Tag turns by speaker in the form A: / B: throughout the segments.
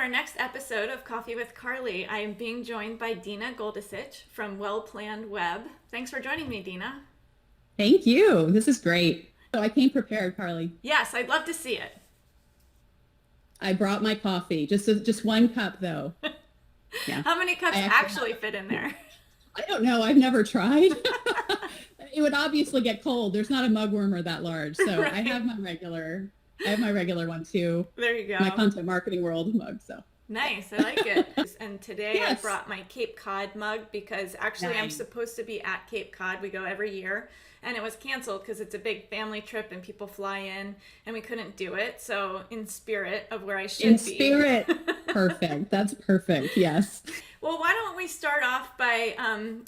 A: our next episode of Coffee with Carly. I am being joined by Deana Goldasich from Well Planned Web. Thanks for joining me, Deana.
B: Thank you. This is great. So I came prepared, Carly.
A: Yes, I'd love to see it.
B: I brought my coffee, just one cup though. Yeah.
A: How many cups
B: I
A: actually fit in there?
B: I don't know. I've never tried. It would obviously get cold. There's not a mug warmer that large. So
A: Right.
B: I have my regular one too.
A: There you go.
B: My content marketing world mug. So
A: Nice, I like it. And today
B: yes.
A: I brought my Cape Cod mug because actually I'm
B: Nice.
A: supposed to be at Cape Cod. We go every year. And it was canceled because it's a big family trip and people fly in and we couldn't do it. So in spirit of where I should
B: In
A: be.
B: spirit. Perfect. That's perfect. Yes.
A: Well, why don't we start off by,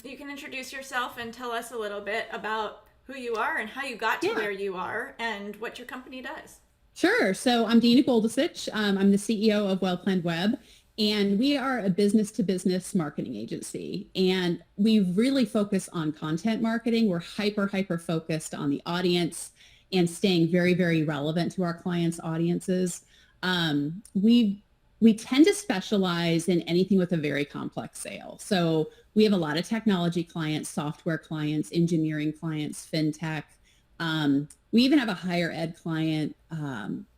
A: you can introduce yourself and tell us a little bit about who you are and how you got to
B: Yeah.
A: where you are and what your company does.
B: Sure. So I'm Deana Goldasich. I'm the CEO of Well Planned Web, and we are a business-to-business marketing agency. And we really focus on content marketing. We're hyper focused on the audience and staying very, very relevant to our clients' audiences. We tend to specialize in anything with a very complex sale. So we have a lot of technology clients, software clients, engineering clients, fintech. We even have a higher ed client,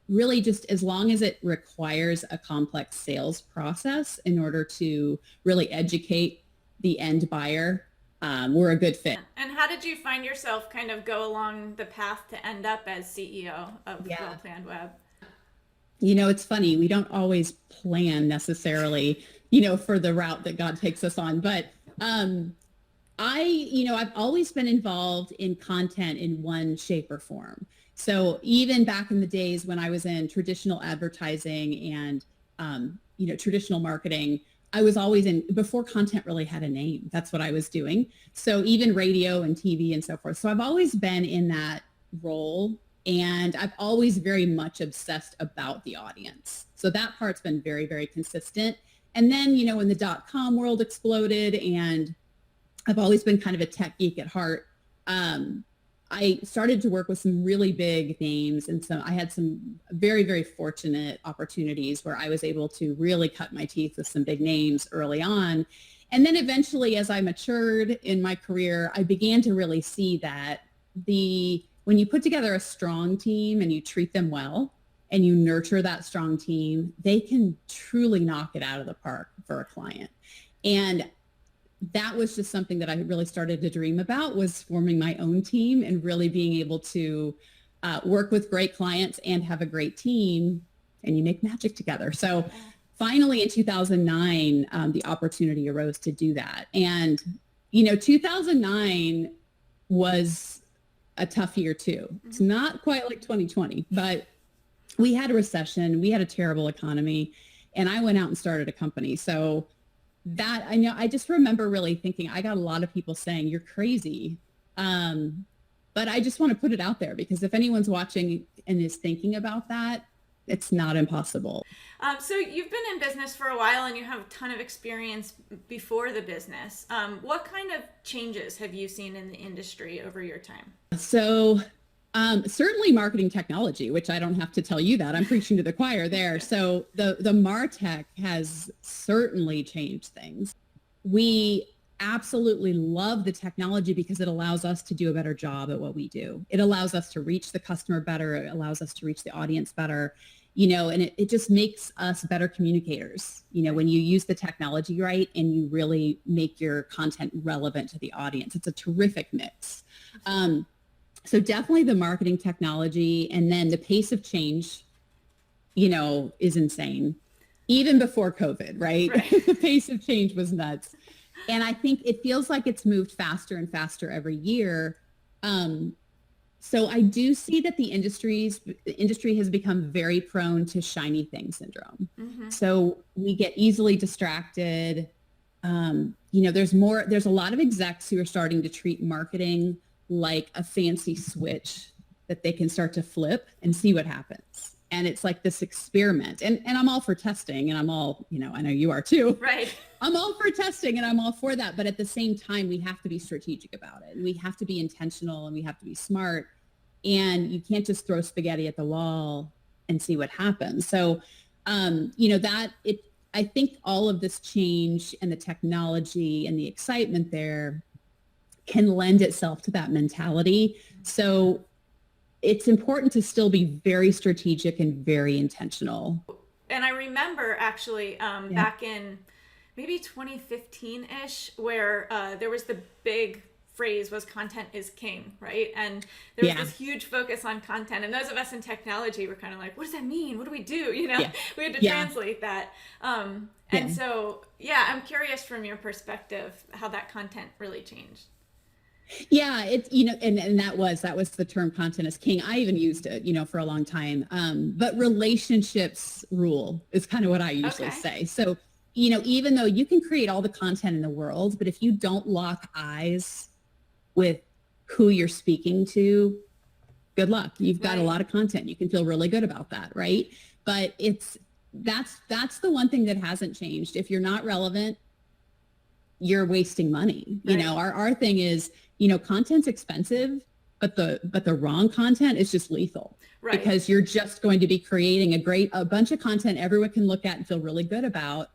B: really just as long as it requires a complex sales process in order to really educate the end buyer, we're a good fit.
A: And how did you find yourself kind of go along the path to end up as CEO of
B: Yeah.
A: Well Planned Web?
B: You know, it's funny. We don't always plan necessarily, for the route that God takes us on. But I've always been involved in content in one shape or form. So even back in the days when I was in traditional advertising and, traditional marketing, I was always before content really had a name. That's what I was doing. So even radio and TV and so forth. So I've always been in that role. And I've always very much obsessed about the audience. So that part's been very, very consistent. And then, when the .com world exploded and I've always been kind of a tech geek at heart, I started to work with some really big names. And so I had some very, very fortunate opportunities where I was able to really cut my teeth with some big names early on. And then eventually, as I matured in my career, I began to really see that when you put together a strong team and you treat them well and you nurture that strong team, they can truly knock it out of the park for a client. And that was just something that I really started to dream about, was forming my own team and really being able to work with great clients and have a great team, and you make magic together. So finally in 2009, the opportunity arose to do that. And, 2009 was a tough year too. It's not quite like 2020, but we had a recession, we had a terrible economy, and I went out and started a company. So that, I just remember really thinking, I got a lot of people saying, you're crazy. But I just want to put it out there because if anyone's watching and is thinking about that, it's not impossible.
A: So you've been in business for a while and you have a ton of experience before the business. What kind of changes have you seen in the industry over your time?
B: So certainly marketing technology, which I don't have to tell you that. I'm preaching to the choir there. So the MarTech has certainly changed things. We absolutely love the technology because it allows us to do a better job at what we do. It allows us to reach the customer better. It allows us to reach the audience better, and it just makes us better communicators, when you use the technology right and you really make your content relevant to the audience. It's a terrific mix. So definitely the marketing technology, and then the pace of change, is insane. Even before COVID, right? The pace of change was nuts. And I think it feels like it's moved faster and faster every year. So I do see that the industry has become very prone to shiny thing syndrome. Mm-hmm. So we get easily distracted. There's a lot of execs who are starting to treat marketing like a fancy switch that they can start to flip and see what happens. And it's like this experiment. And I'm all for testing, and I'm all, I know you are too.
A: Right.
B: I'm all for testing and I'm all for that. But at the same time, we have to be strategic about it. And we have to be intentional and we have to be smart. And you can't just throw spaghetti at the wall and see what happens. So, I think all of this change and the technology and the excitement there can lend itself to that mentality. So it's important to still be very strategic and very intentional.
A: And I remember actually
B: Yeah.
A: back in maybe 2015-ish where there was the big phrase was content is king, right? And there was
B: Yeah.
A: this huge focus on content, and those of us in technology were kind of like, what does that mean? What do we do?
B: Yeah.
A: We had to
B: Yeah.
A: translate that.
B: Yeah.
A: And so yeah, I'm curious from your perspective how that content really changed.
B: Yeah, it's, and that was the term content is king. I even used it, for a long time. But relationships rule is kind of what I usually
A: Okay.
B: say. So, even though you can create all the content in the world, but if you don't lock eyes with who you're speaking to, good luck. You've got a lot of content. You can feel really good about that, right? But that's the one thing that hasn't changed. If you're not relevant, you're wasting money.
A: Right.
B: Our thing is, content's expensive, but the wrong content is just lethal.
A: Right.
B: Because you're just going to be creating a bunch of content everyone can look at and feel really good about,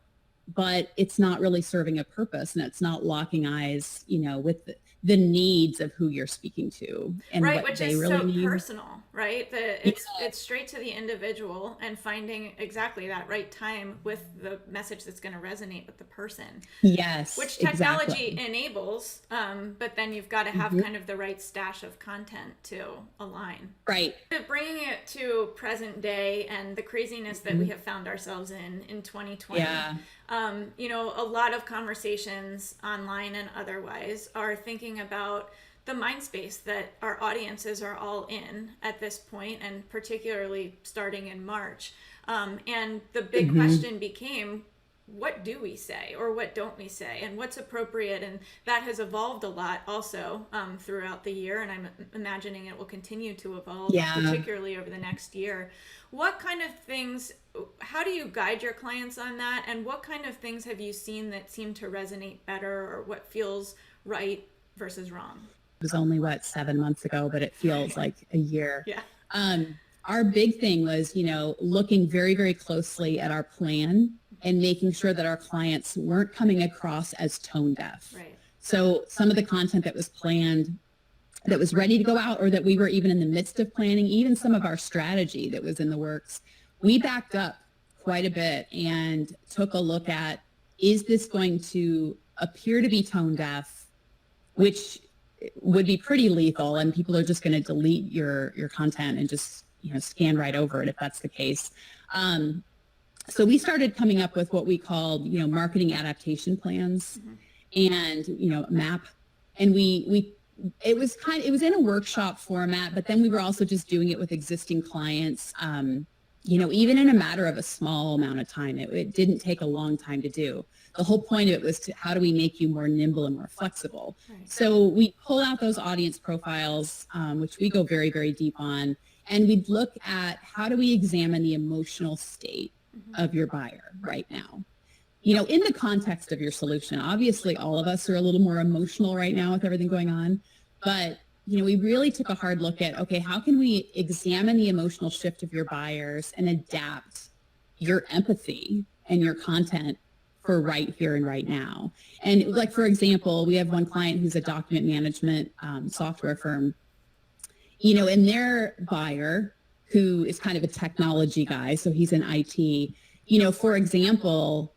B: but it's not really serving a purpose, and it's not locking eyes, with the needs of who you're speaking to and
A: right,
B: what
A: which
B: they
A: is
B: really
A: so
B: need.
A: personal, right? It's straight to the individual and finding exactly that right time with the message that's going to resonate with the person.
B: Yes,
A: which technology
B: exactly.
A: enables, but then you've got to have kind of the right stash of content to align.
B: Right.
A: Bringing it to present day and the craziness that we have found ourselves in 2020.
B: Yeah.
A: A lot of conversations online and otherwise are thinking about the mind space that our audiences are all in at this point, and particularly starting in March. And the big question became, what do we say or what don't we say, and what's appropriate? And that has evolved a lot also throughout the year, and I'm imagining it will continue to evolve, particularly over the next year. What kind of things, how do you guide your clients on that, and what kind of things have you seen that seem to resonate better, or what feels right versus wrong?
B: It was only 7 months ago, but it feels like a year.
A: Yeah.
B: Our big thing was, looking very, very closely at our plan and making sure that our clients weren't coming across as tone deaf.
A: Right.
B: So some of the content that was planned, that was ready to go out, or that we were even in the midst of planning, even some of our strategy that was in the works, we backed up quite a bit and took a look at, is this going to appear to be tone deaf, which would be pretty lethal, and people are just going to delete your content and just scan right over it if that's the case. So we started coming up with what we called marketing adaptation plans, and MAP, and it was in a workshop format, but then we were also just doing it with existing clients. Even in a matter of a small amount of time. It didn't take a long time to do. The whole point of it was how do we make you more nimble and more flexible? Right. So we pull out those audience profiles, which we go very, very deep on, and we'd look at how do we examine the emotional state of your buyer right now. In the context of your solution, obviously all of us are a little more emotional right now with everything going on, but we really took a hard look at, okay, how can we examine the emotional shift of your buyers and adapt your empathy and your content for right here and right now? And like, for example, we have one client who's a document management software firm, and their buyer, who is kind of a technology guy, so he's in IT, for example,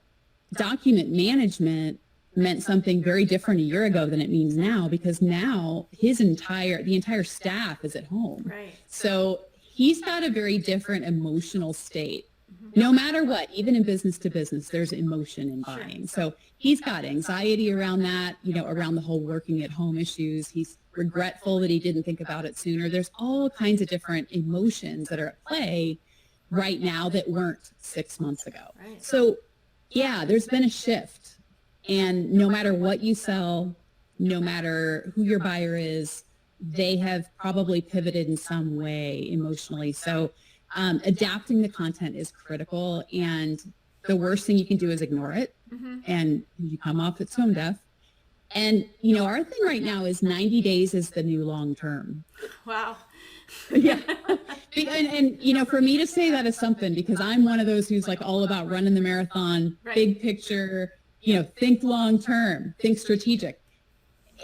B: document management meant something very different a year ago than it means now, because now the entire staff is at home.
A: Right.
B: So he's got a very different emotional state. No matter what, even in business to business, there's emotion in buying. So he's got anxiety around that, around the whole working at home issues. He's regretful that he didn't think about it sooner. There's all kinds of different emotions that are at play right now that weren't 6 months ago.
A: Right.
B: So yeah, there's been a shift. And no matter what you sell, no matter who your buyer is, they have probably pivoted in some way emotionally. So adapting the content is critical. And the worst thing you can do is ignore it. And you come off as tone deaf. And, our thing right now is 90 days is the new long term.
A: Wow.
B: Yeah. And for me to say that is something, because I'm one of those who's like all about running the marathon,
A: Right.
B: big picture, think long term, think strategic.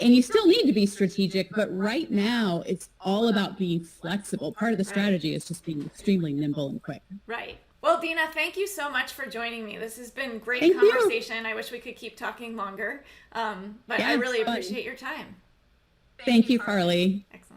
B: And you still need to be strategic, but right now it's all about being flexible. Part of the strategy is just being extremely nimble and quick.
A: Right. Well, Deana, thank you so much for joining me. This has been great
B: Thank
A: conversation.
B: you.
A: I wish we could keep talking longer, but
B: Yeah,
A: I really
B: it's fun.
A: appreciate your time.
B: Thank you, Carly.
A: Excellent.